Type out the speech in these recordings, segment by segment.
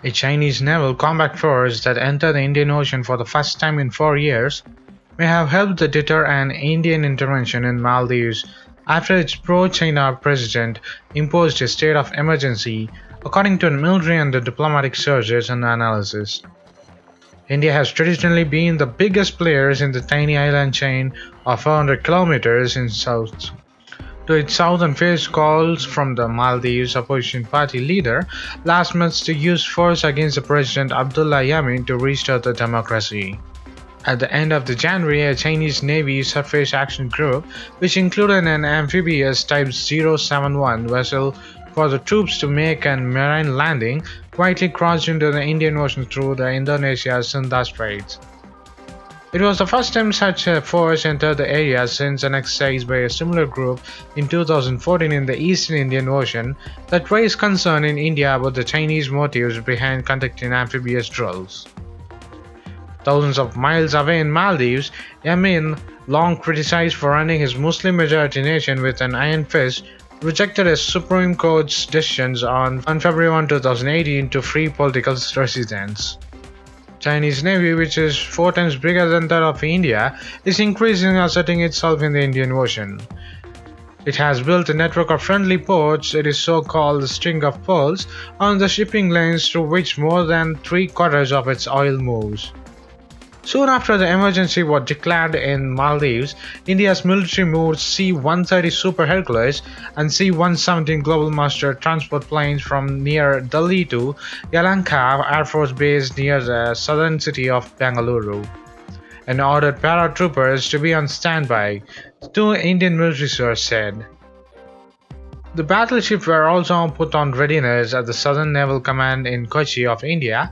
A Chinese naval combat force that entered the Indian Ocean for the first time in 4 years may have helped to deter an Indian intervention in Maldives after its pro-China president imposed a state of emergency, according to military and diplomatic sources and analysis. India has traditionally been the biggest players in the tiny island chain of 400 kilometers in south. To its south and faced calls from the Maldives opposition party leader last month to use force against President Abdulla Yameen to restore the democracy. At the end of January, a Chinese Navy Surface Action Group, which included an amphibious Type 071 vessel for the troops to make a marine landing, quietly crossed into the Indian Ocean through the Indonesia's Sunda Straits. It was the first time such a force entered the area since an exercise by a similar group in 2014 in the Eastern Indian Ocean that raised concern in India about the Chinese motives behind conducting amphibious drills. Thousands of miles away in Maldives, Yameen, long criticized for running his Muslim-majority nation with an iron fist, rejected a Supreme Court's decisions on February 1, 2018 to free political residents. Chinese Navy, which is 4 times bigger than that of India, is increasingly asserting itself in the Indian Ocean. It has built a network of friendly ports, it is so-called string of pearls, on the shipping lanes through which more than 3/4 of its oil moves. Soon after the emergency was declared in Maldives, India's military moved C-130 Super Hercules and C-117 Global Master transport planes from near Delhi to Yelahanka Air Force Base near the southern city of Bengaluru, and ordered paratroopers to be on standby, two Indian military sources said. The battleships were also put on readiness at the Southern Naval Command in Kochi of India.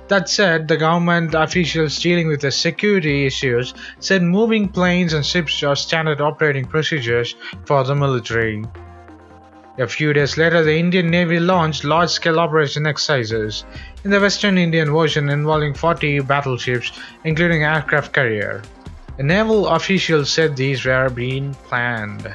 That said, the government officials dealing with the security issues said moving planes and ships are standard operating procedures for the military. A few days later, the Indian Navy launched large-scale operation exercises in the Western Indian Ocean involving 40 battleships, including aircraft carrier. A naval official said these were being planned.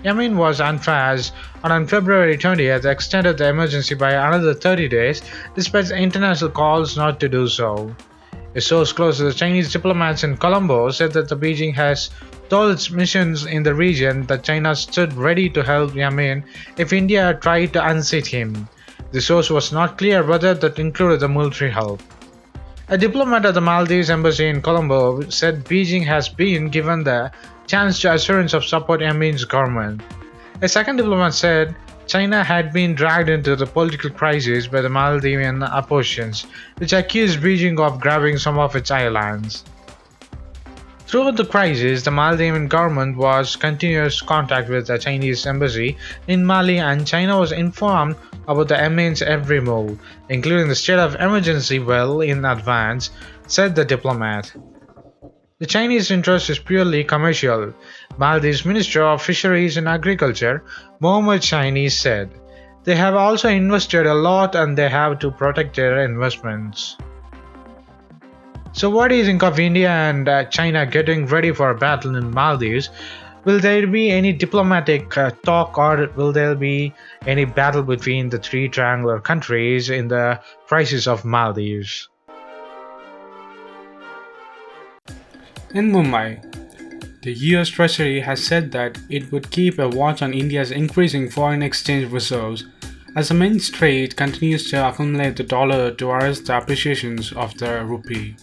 Yameen was unfazed and on February 20th extended the emergency by another 30 days despite international calls not to do so. A source close to the Chinese diplomats in Colombo said that the Beijing has told its missions in the region that China stood ready to help Yameen if India tried to unseat him. The source was not clear whether that included the military help. A diplomat at the Maldives embassy in Colombo said Beijing has been given the chance to assurance of support Yameen's government. A second diplomat said China had been dragged into the political crisis by the Maldivian oppositions, which accused Beijing of grabbing some of its islands. Throughout the crisis, the Maldivian government was in continuous contact with the Chinese embassy in Mali, and China was informed about the Yameen's every move, including the state of emergency, well in advance, said the diplomat. The Chinese interest is purely commercial, Maldives Minister of Fisheries and Agriculture, Mohammed Chinese said. They have also invested a lot and they have to protect their investments. So what do you think of India and China getting ready for a battle in Maldives? Will there be any diplomatic talk, or will there be any battle between the three triangular countries in the crisis of Maldives? In Mumbai, the US Treasury has said that it would keep a watch on India's increasing foreign exchange reserves as the main strait continues to accumulate the dollar to arrest the appreciations of the rupee.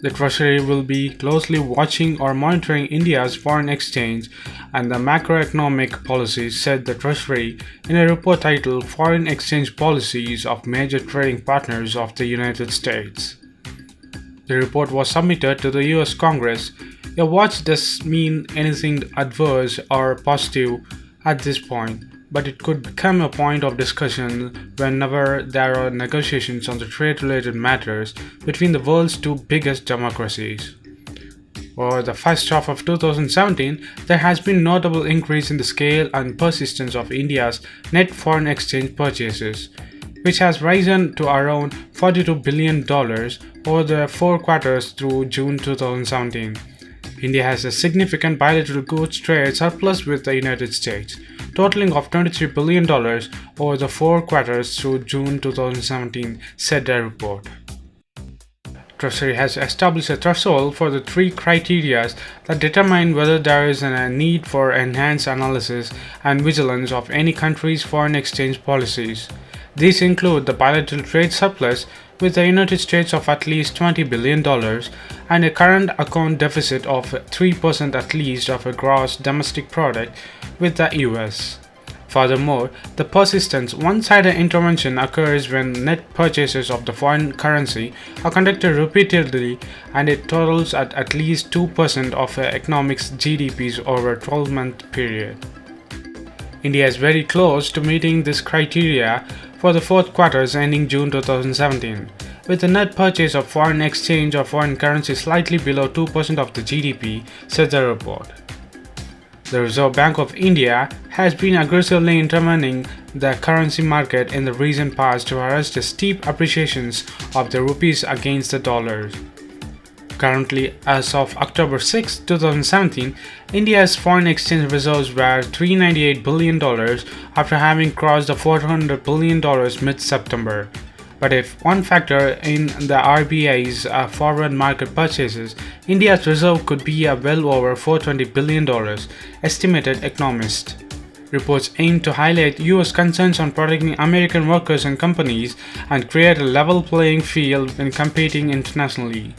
The Treasury will be closely watching or monitoring India's foreign exchange and the macroeconomic policies, said the Treasury in a report titled Foreign Exchange Policies of Major Trading Partners of the United States. The report was submitted to the US Congress. A watch does mean anything adverse or positive at this point, but it could become a point of discussion whenever there are negotiations on the trade-related matters between the world's two biggest democracies. Over the first half of 2017, there has been a notable increase in the scale and persistence of India's net foreign exchange purchases, which has risen to around $42 billion over the 4 quarters through June 2017. India has a significant bilateral goods trade surplus with the United States, totaling of $23 billion over the 4 quarters through June 2017, said the report. Treasury has established a threshold for the 3 criteria that determine whether there is a need for enhanced analysis and vigilance of any country's foreign exchange policies. These include the bilateral trade surplus with the United States of at least $20 billion and a current account deficit of 3% at least of a gross domestic product with the US. Furthermore, the persistent one-sided intervention occurs when net purchases of the foreign currency are conducted repeatedly and it totals at least 2% of an economic's GDPs over a 12-month period. India is very close to meeting this criteria for the 4th quarters ending June 2017, with the net purchase of foreign exchange or foreign currency slightly below 2% of the GDP, said the report. The Reserve Bank of India has been aggressively intervening the currency market in the recent past to arrest the steep appreciations of the rupees against the dollar. Currently, as of October 6, 2017, India's foreign exchange reserves were $398 billion after having crossed the $400 billion mid-September. But if one factor in the RBI's forward market purchases, India's reserve could be well over $420 billion, estimated economists. Reports aim to highlight US concerns on protecting American workers and companies and create a level playing field when competing internationally.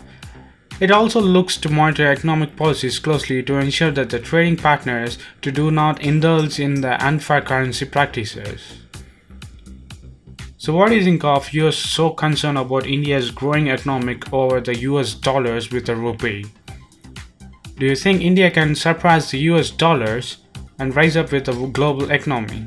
It also looks to monitor economic policies closely to ensure that the trading partners do not indulge in the unfair currency practices. So what do you think of US so concerned about India's growing economic over the US dollars with the rupee? Do you think India can surpass the US dollars and rise up with the global economy?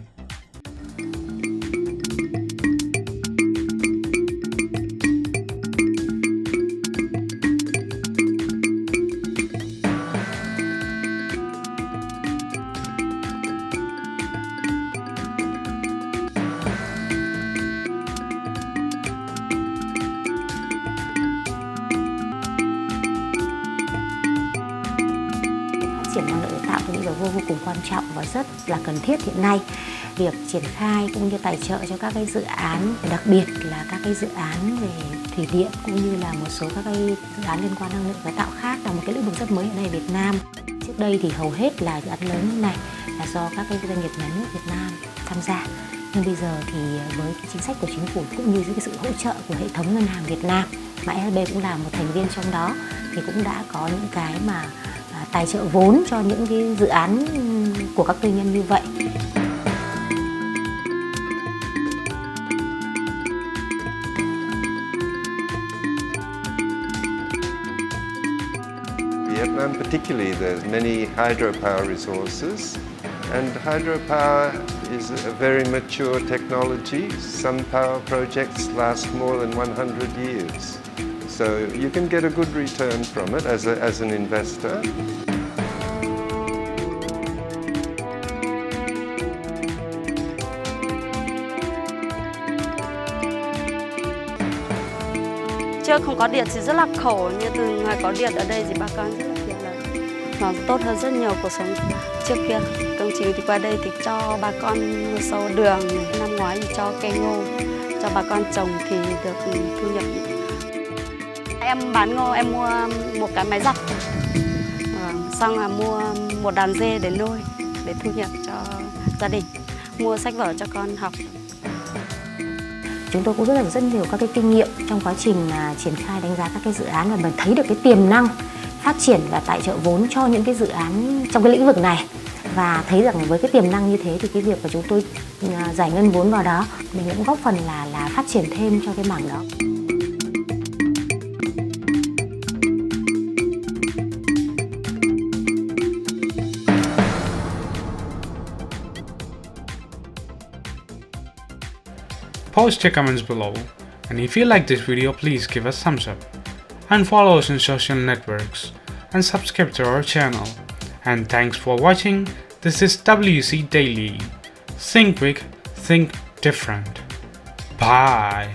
Triển năng lượng tái tạo tôi nghĩ là vô cùng quan trọng và rất là cần thiết hiện nay. Việc triển khai cũng như tài trợ cho các cái dự án, đặc biệt là các cái dự án về thủy điện cũng như là một số các cái dự án liên quan năng lượng tái tạo khác là một cái lĩnh vực rất mới ở đây Việt Nam. Trước đây thì hầu hết là dự án lớn như này là do các cái doanh nghiệp nhà nước Việt Nam tham gia. Nhưng bây giờ thì với cái chính sách của chính phủ cũng như cái sự hỗ trợ của hệ thống ngân hàng Việt Nam mà SHB cũng là một thành viên trong đó thì cũng đã có những cái mà tài trợ vốn cho những cái dự án của các tư nhân như vậy. Vietnam particularly, there's many hydropower resources, and hydropower is a very mature technology. Some power projects last more than 100 years. So you can get a good return from it as an investor. Trước không có điện thì rất là khổ, nhưng từ ngày có điện ở đây thì bà con rất là tiện lợi. Nó tốt hơn rất nhiều cuộc sống trước kia. Công trình thì qua đây thì cho bà con sâu đường, năm ngoái thì cho cây ngô, cho bà con trồng thì được thu nhập. Em bán ngô, em mua một cái máy giặt, xong là mua một đàn dê để nuôi, để thu nhập cho gia đình, mua sách vở cho con học. Chúng tôi cũng rất nhiều các cái kinh nghiệm trong quá trình triển khai đánh giá các cái dự án và mình thấy được cái tiềm năng phát triển và tài trợ vốn cho những cái dự án trong cái lĩnh vực này, và thấy rằng với cái tiềm năng như thế thì cái việc mà chúng tôi giải ngân vốn vào đó mình cũng góp phần là phát triển thêm cho cái mảng đó. Post your comments below, and if you like this video, please give us thumbs up and follow us on social networks and subscribe to our channel. And thanks for watching. This is WC Daily. Think big, think different. Bye.